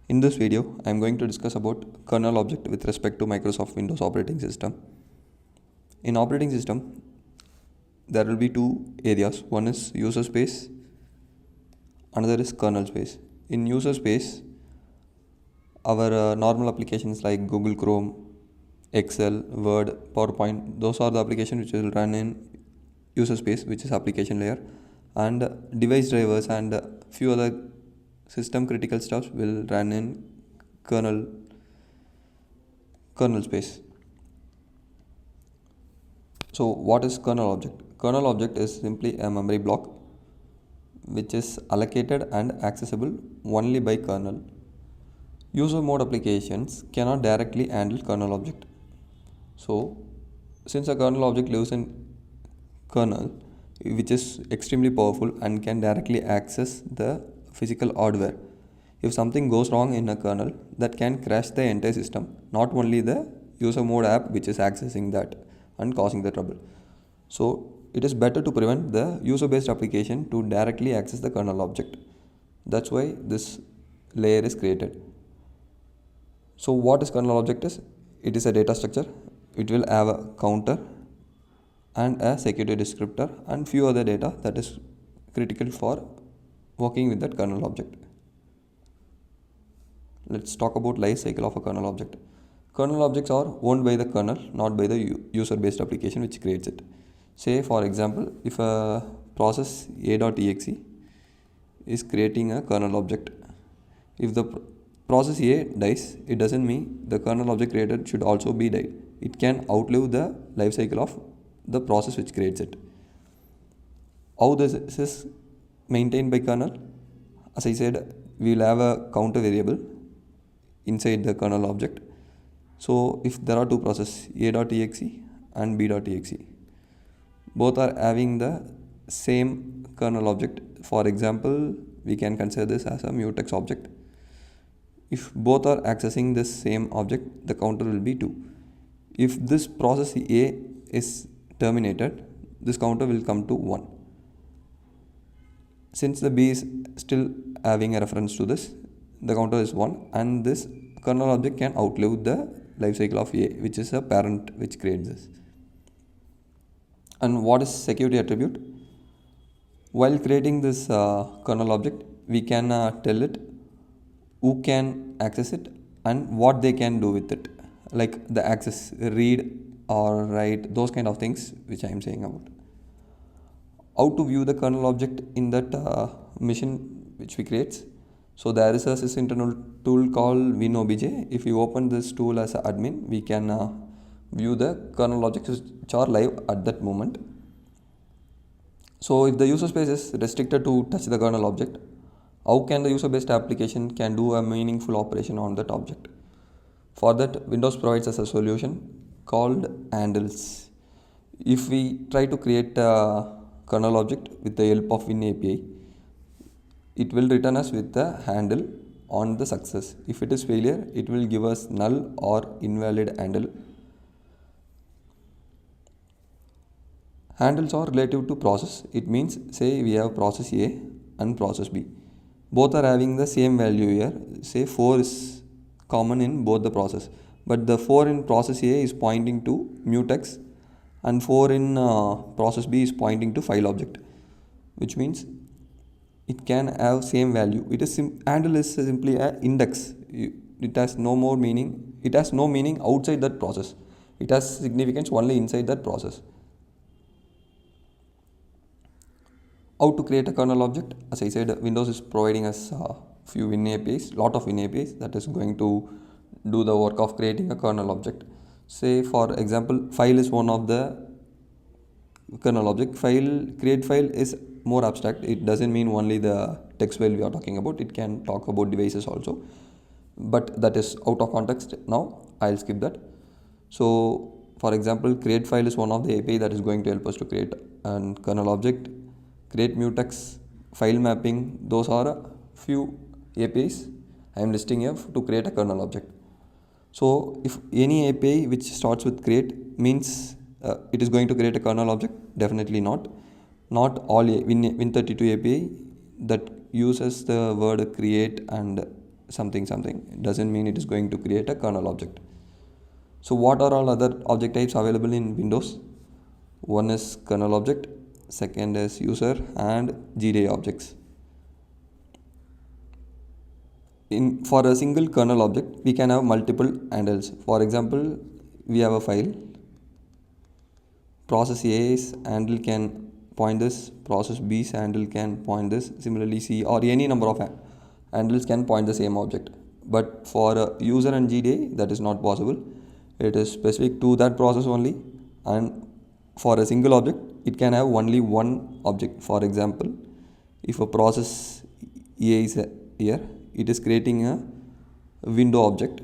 In this video, I am going to discuss about kernel object with respect to Microsoft Windows operating system. In operating system, there will be two areas. One is user space, another is kernel space. In user space, our normal applications like Google Chrome, Excel, Word, PowerPoint, those are the applications which will run in user space, which is application layer, and device drivers and few other system critical stuff will run in kernel space. So what is kernel object? Kernel object is simply a memory block which is allocated and accessible only by kernel. User mode applications cannot directly handle kernel object. So since a kernel object lives in kernel, which is extremely powerful and can directly access the physical hardware, if something goes wrong in a kernel, that can crash the entire system, not only the user mode app which is accessing that and causing the trouble. So it is better to prevent the user based application to directly access the kernel object. That's why this layer is created. So what is kernel object is? It is a data structure. It will have a counter and a security descriptor and few other data that is critical for working with that kernel object. Let's talk about life cycle of a kernel object. Kernel objects are owned by the kernel, not by the user based application which creates it. Say for example, if a process a.exe is creating a kernel object, if the process A dies, it doesn't mean the kernel object created should also be died. It can outlive the life cycle of the process which creates it. How this is maintained by kernel? As I said, we will have a counter variable inside the kernel object. So if there are two processes a.exe and b.exe, both are having the same kernel object. For example, we can consider this as a mutex object. If both are accessing this same object, the counter will be 2. If this process A is terminated, this counter will come to 1. Since the B is still having a reference to this, the counter is 1, and this kernel object can outlive the life cycle of A, which is a parent which creates this. And what is security attribute? While creating this kernel object, we can tell it who can access it and what they can do with it, like the access, read or write, those kind of things which I am saying about. How to view the kernel object in that machine which we create? So there is a sysinternal tool called WinObj. If you open this tool as an admin, we can view the kernel objects which are live at that moment. So if the user space is restricted to touch the kernel object, how can the user based application can do a meaningful operation on that object? For that, Windows provides us a solution called handles. If we try to create a kernel object with the help of WinAPI, it will return us with the handle on the success. If it is failure, it will give us null or invalid handle. Handles are relative to process. It means, say we have process A and process B. Both are having the same value here. Say 4 is common in both the process, but the 4 in process A is pointing to mutex and 4 in process B is pointing to file object, which means it can have same value. It is handle is simply an index. It has no more meaning. It has no meaning outside that process. It has significance only inside that process. How to create a kernel object? As I said, Windows is providing us a few WinAPIs, lot of WinAPIs that is going to do the work of creating a kernel object. Say for example, file is one of the kernel object. Create file is more abstract. It doesn't mean only the text file we are talking about. It can talk about devices also, but that is out of context now. I'll skip that. So for example, create file is one of the API that is going to help us to create a kernel object. Create mutex, file mapping, those are a few APIs I am listing here to create a kernel object. So if any API which starts with create means it is going to create a kernel object, definitely not. Not all Win32 API that uses the word create and something something, it doesn't mean it is going to create a kernel object. So what are all other object types available in Windows? One is kernel object, second is user and GDA objects. For a single kernel object, we can have multiple handles. For example, we have a file, process A's handle can point this, process B's handle can point this, similarly C or any number of handles can point the same object. But for a user and GDA, that is not possible. It is specific to that process only, and for a single object, it can have only one object. For example, if a process A is here, it is creating a window object.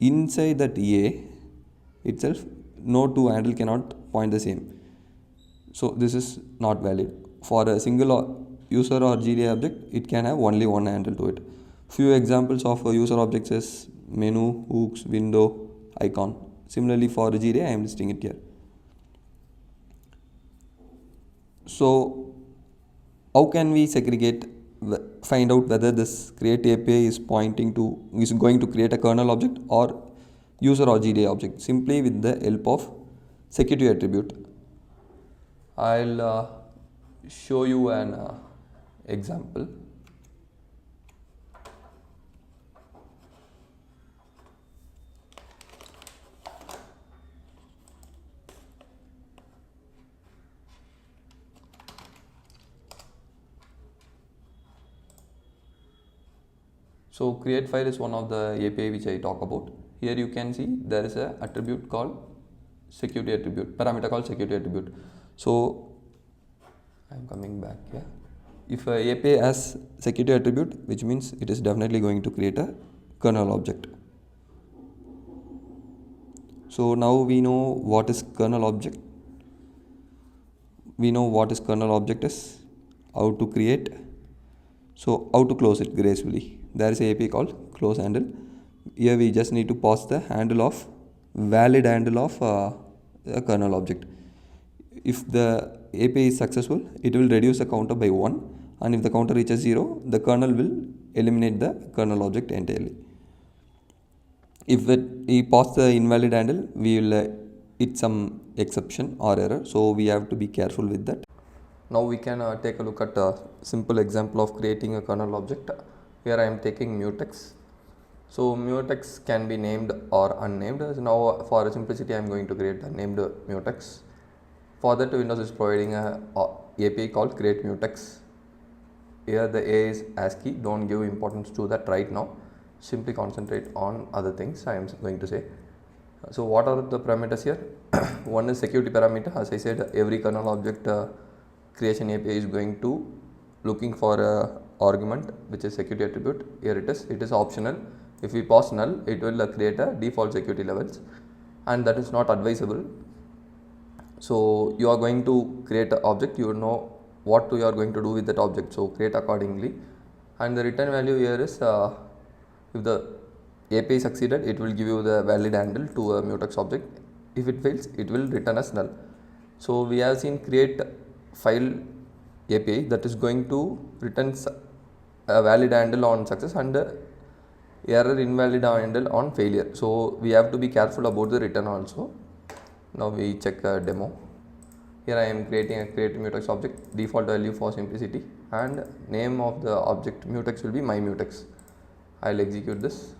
Inside that A itself, no two handle cannot point the same. So this is not valid. For a single user or GDA object, it can have only one handle to it. Few examples of user objects is menu, hooks, window, icon. Similarly for GDA, I am listing it here. So how can we find out whether this create API is going to create a kernel object or user or GDA object? Simply with the help of security attribute. I'll show you an example. So create file is one of the API which I talk about. Here you can see there is a attribute called security attribute, parameter called security attribute. So I'm coming back here. If a API has security attribute, which means it is definitely going to create a kernel object. So now we know what is kernel object. We know what is kernel object is, how to create. So how to close it gracefully. There is a API called close handle. Here we just need to pass the handle of valid handle of a kernel object. If the API is successful, it will reduce the counter by 1, and if the counter reaches 0, the kernel will eliminate the kernel object entirely. If we pass the invalid handle, we will hit some exception or error, so we have to be careful with that. Now we can take a look at a simple example of creating a kernel object. Here I am taking mutex. So mutex can be named or unnamed. So now for simplicity I am going to create a named mutex. For that, Windows is providing a API called create mutex. Here the A is ASCII, don't give importance to that right now. Simply concentrate on other things I am going to say. So what are the parameters here? One is security parameter. As I said, every kernel object creation API is going to looking for a argument which is security attribute. Here it is optional. If we pass null, it will create a default security levels, and that is not advisable. So you are going to create an object, you know what you are going to do with that object, so create accordingly. And the return value here is if the API succeeded, it will give you the valid handle to a mutex object. If it fails, it will return as null. So we have seen create file API that is going to return a valid handle on success and error invalid handle on failure. So we have to be careful about the return also. Now we check a demo. Here I am creating a create mutex object, default value for simplicity, and name of the object mutex will be my mutex. I'll execute this.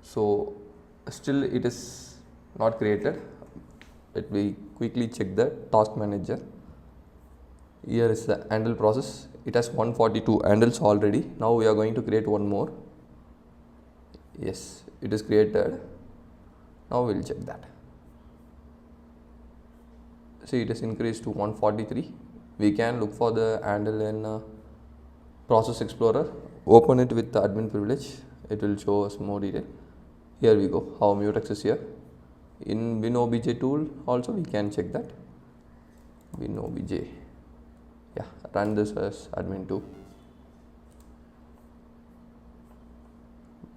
So still it is not created. Let me quickly check the task manager. Here is the handle process. It has 142 handles already. Now we are going to create one more. Yes, it is created. Now we will check that. See, it is increased to 143. We can look for the handle in Process Explorer. Open it with the admin privilege. It will show us more detail. Here we go. How mutex is here. In WinObj tool also we can check that. WinObj. Yeah, run this as admin 2.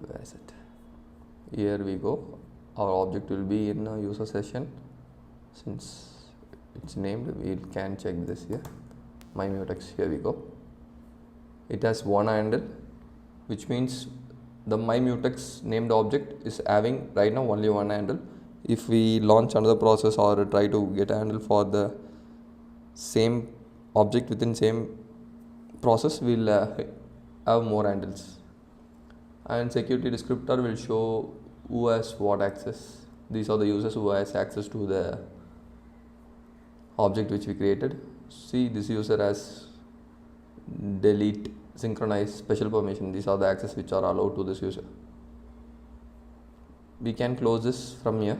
Where is it? Here we go. Our object will be in a user session. Since it's named, we can check this here. My mutex, here we go. it has one handle, which means the my mutex named object is having right now only one handle. If we launch another process or try to get a handle for the same object within same process, we'll have more handles. And security descriptor will show who has what access. These are the users who has access to the object which we created. See, this user has delete, synchronize, special permission. These are the access which are allowed to this user. We can close this from here.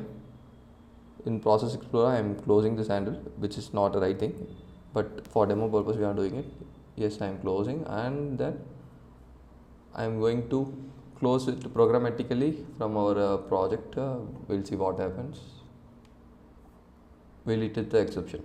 In process explorer, I am closing this handle, which is not the right thing, but for demo purpose we are doing it. Yes, I am closing, and then I am going to close it programmatically from our project. We'll see what happens. We'll hit the exception.